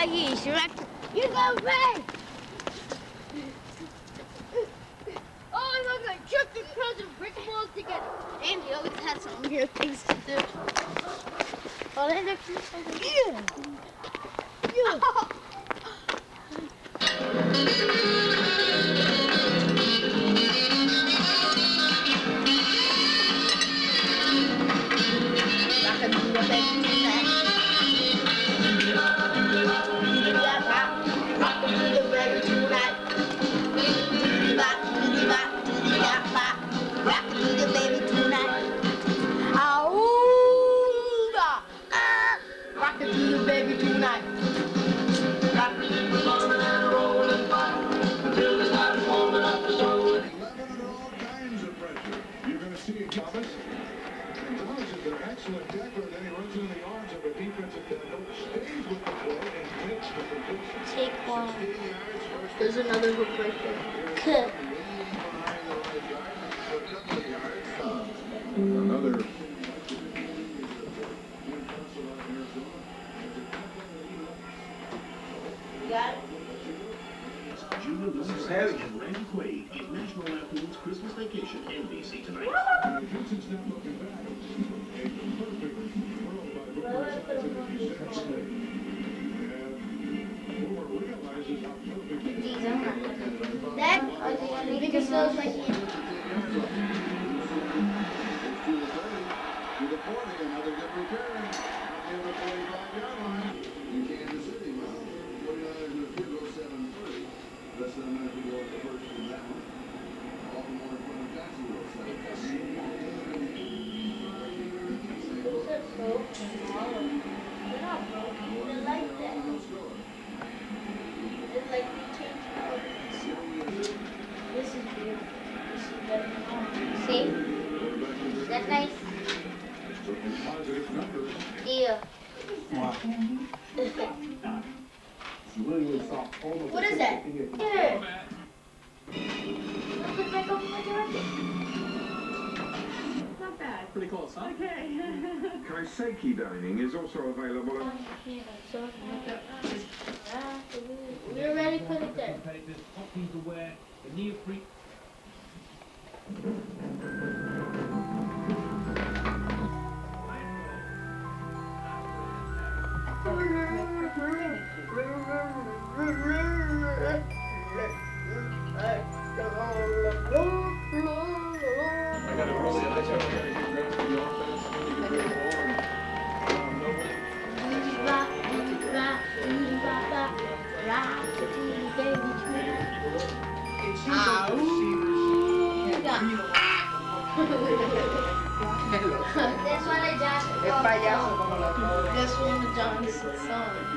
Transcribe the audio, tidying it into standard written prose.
Yeesh, right? You go away! Oh, look, I jerked the crows and brick walls together. And he always had some weird things to do. Oh, then there's yeah. Take one. There's another hook right there. Another. Got it? Julia Louis and Randy Quaid in National Lampoon's Christmas Vacation, NBC tonight. Dad, I think it smells like you. See? That's nice. Yeah. Wow. What is that? Here. Look back over my direction. Not bad. Pretty close, huh? Okay. Kaiseki dining is also available at We're ready to put it there. Papers, opting to wear the neoprene. That's what I got. That's one of John's songs.